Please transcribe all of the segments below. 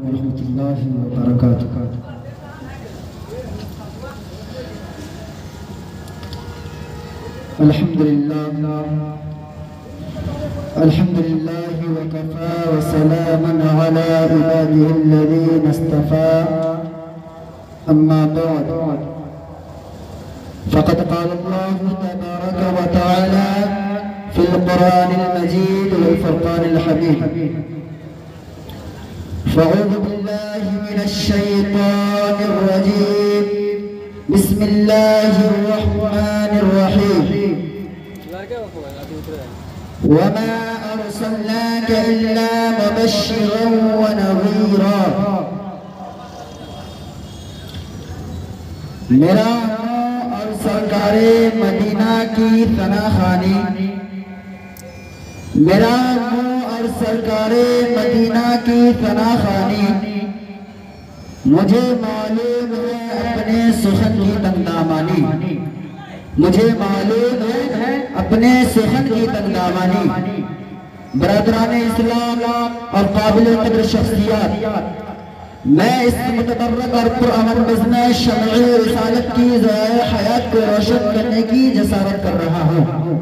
ورحمۃ اللہ وبرکاتہ۔ الحمدللہ وکفى وسلام علی عباده الذین اصطفى، اما بعد فقد قال الله تبارك وتعالى في القرآن المجيد والفرقان الحميد: فأعوذ بالله من الشيطان الرجيم، بسم الله الرحمن الرحيم، وما أرسلناك إلا مبشرا ونذيرا۔ میرا اور سرکار مدینہ کی ثنا خوانی، میرا اور سرکار مدینہ کی ثنا خوانی، مجھے معلوم ہے اپنے سخن کی تندامانی، مجھے معلوم ہے اپنے سخن کی تندامانی۔ برادران اسلام اور قابل قدر شخصیات، میں اس متبرک اور پرامن بزم شمع رسالت کی ضیاء حیات کو روشن کرنے کی جسارت کر رہا ہوں۔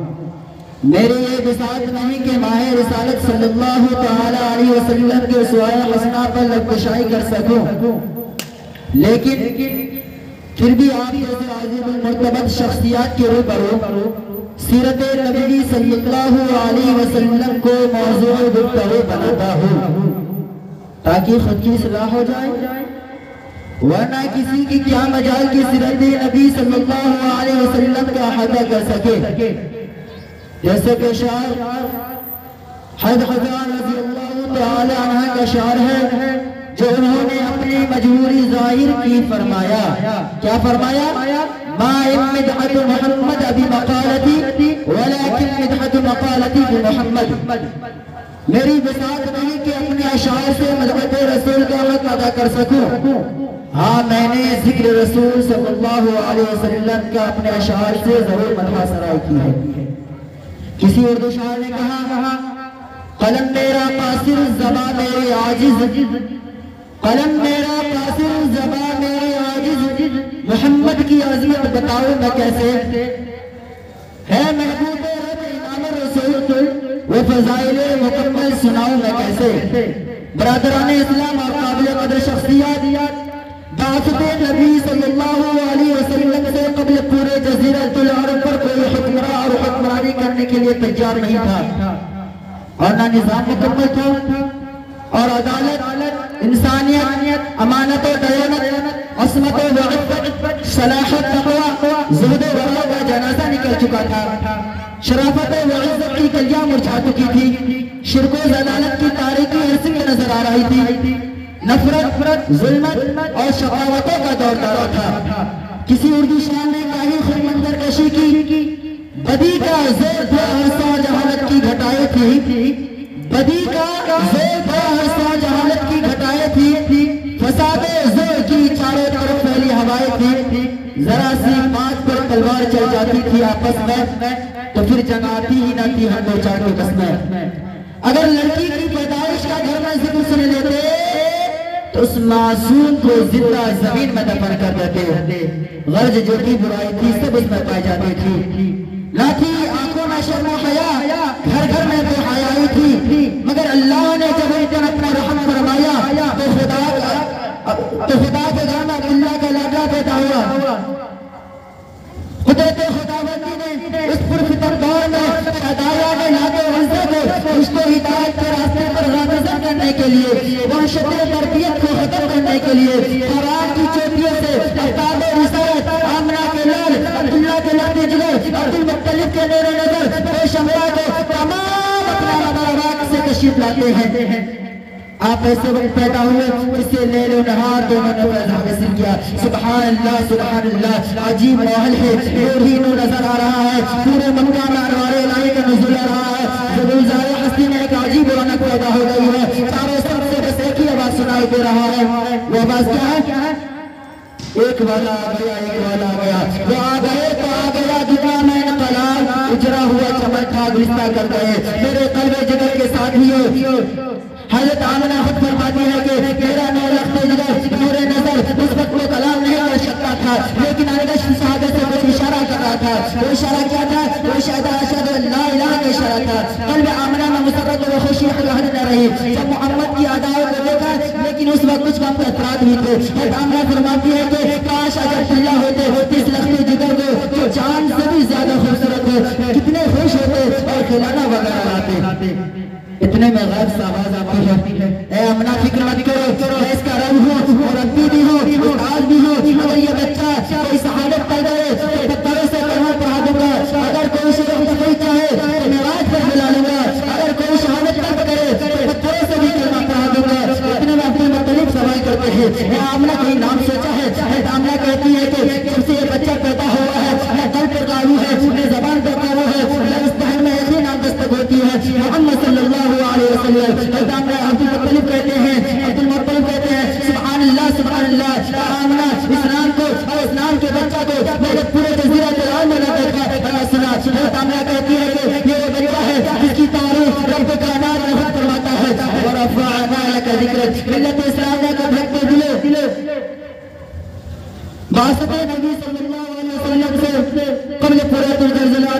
میری یہ بساط نہیں کہ ماہ رسالت صلی اللہ تعالی علیہ وسلم کے سوائے حسنہ پر لگشائی کر سکوں، لیکن پھر بھی آپ جیسے عظیم المرتبت شخصیات کے روبرو سیرت نبی صلی اللہ علیہ وسلم کو موضوع گفتگو بناتا ہوں تاکہ خود کی اصلاح ہو جائے، ورنہ کسی کی کیا مجال کی سیرت نبی صلی اللہ علیہ وسلم کا احاطہ کر سکے۔ جیسے کہ شاعر حضرت حضرت رضی اللہ تعالی عنہ کا شعر ہے، جو انہوں نے اپنی مجبوری ظاہر کی فرمایا۔ کیا فرمایا؟ ما مدحت محمد بمقالتی ولیکن مدحت مقالتی بمحمد۔ میری بساط نہیں کہ اپنے اشعار سے مدحت رسول کا حق ادا کر سکوں، ہاں میں نے ذکر رسول صلی اللہ علیہ وسلم کا اپنے اشعار سے ضرور مدح سرائی کی ہے۔ کسی اردو شاعر نے کہا، قلم میرا قاصر زباں میرے عاجز، قلم میرا قاصر زباں میرے عاجز، محمد کی عظمت بتاؤں میں کیسے، ہے محبوب رب امام الرسول وہ فضائل مکمل سناؤں میں کیسے۔ برادران اسلام اور قابل قدر شخصیات، بعثت نبی صلی اللہ علیہ وسلم سے قبل پورے جزیرۃ العرب پر کوئی حکمراں اور حکمرانی کرنے کے لیے تیار نہیں تھا، اور نہ نظام مکمل تھا، اور عدالت، انسانیت، امانت و دیانت، عصمت و وعفت، صلاحت، تقوی، زہد و ورع کا جنازہ نکل چکا تھا، شرافت و عزت کی کلیاں مرجھا چکی تھی، شرک و ضلالت کی تاریکی عرصے میں نظر آ رہی تھی، نفرت، ظلمت اور شقاوتوں کا دور دورہ تھا۔ کسی اردو شاعر نے کاہی خود منظر کشی کی، بدی کا زور تھا عرصہ جہالت کی گھٹائیں تھی، بدی کا زور تھا عرصہ جہالت کی گھٹائیں تھی، فساد زور کی چاروں طرف پھیلی ہوائیں تھی، ذرا سی بات پر تلوار چل جاتی تھی آپس میں تو پھر جنگ آتی ہی نہ تھی ہر دو چار کے بس میں۔ اگر لڑکی کی پیدائش کا گھر میں ذکر سن لیتے تو اس معصوم کو زندہ زمین میں دفن کر دیتے، غرض جو کی برائی تھی سب اس میں پائی جاتی تھی، نہ تھی آنکھوں میں شرم و حیا، گھر گھر میں بے حیائی تھی، مگر اللہ نے جب ایک دن اپنا رحم فرمایا تو خدا کے گانا اللہ کا لاڈلا پیدا ہوا۔ قدرت خداوندی نے اس پرفتن دور میں ہدایہ نے لاتے عزت اس کو ہدایت کے راستے پر راغب کرنے کے لیے، وحشت تربیت کو ختم کرنے کے لیے، قرآن کی چوٹیوں سے افتاد رسالت، آمنہ کے لال، عبداللہ کے لاتے جگر، عبدالمطلب کے نور نظر، پیش امرا کو تمام اپنا مبارک سے تشریف لاتے ہیں۔ آپ ایسے وقت پیدا ہوئے اس سے لیل و نہار دونوں نے فیض حاصل کیا۔ سبحان اللہ، عجیب ماحول ہے، نور ہی نور نظر آ رہا ہے، پورے مکہ میں انوار الہی کا نزول آ رہا ہے، ضرور ظاہر ہستی میں ایک عجیب رونق پیدا ہو گئی ہے، چاروں طرف سے بس ایک ہی آواز سنائی دے رہا ہے، وہ آواز کیا ہے؟ ایک والا آ گیا، ایک والا آ گیا، وہ آ گئے تو آ گیا دنیا میں انقلاب، اجرا ہوا چمن تھا گلستہ کر گئے میرے قلب جگر کے ساتھیوں۔ حضرت آمنہ خود فرماتی ہے کہ میرا لیکن اس وقت کچھ وقت اثرات بھی تھے. آمنہ فرماتی ہے کہ کاش اگر طلحہ ہوتے اس لخت جگر کو جو چاند سے بھی زیادہ خوبصورت ہو, کتنے خوش ہوتے اور کھلانا وغیرہ لاتے. اتنے میں غیب سے آواز آتی ہے, اے آمنہ فکر مت کرو, میں اس کا رب ہوں اور ربی بھی ہوں, استاد بھی ہوں. اگر یہ بچہ کوئی شہادت پڑھ گئے تو پتھروں سے کلمہ پڑھا دوں گا. اگر کوئی شرف تفریح چاہے تو معراج پر بلا لوں گا. اگر کوئی شہادت طلب کرے تو پتھروں سے بھی کلمہ پڑھا دوں گا. اتنے میں عبد المطلب سوال کرتے ہیں, اے آمنہ کوئی نام سوچا ہے؟ آمنہ کہتی ہے کہ جب سے یہ بچہ پیدا ہوا ہے میں دل پر قابو ہے, میں زبان پر قابو ہے, میں اس دہن میں ایسی نام دستک ہوتی ہے محمد صلی اللہ علیہ وسلم. عبد المطلب کہتے ہیں سبحان اللہ سبحان اللہ. آمنہ اس نام کو اور اس نام کے بچہ کو میں نے پورے جزیرہ العرب میں نہ دیکھا نہ سنا. آمنہ کہتی ہے کہ یہ وہ بچہ ہے جس کی تعریف رب کائنات میں خود فرماتا ہے, ورفعنا لک ذکرک. ملت اسلام نے کب حق دلے بعثت نبی صلی اللہ علیہ وسلم سے قبل پورے زلزلہ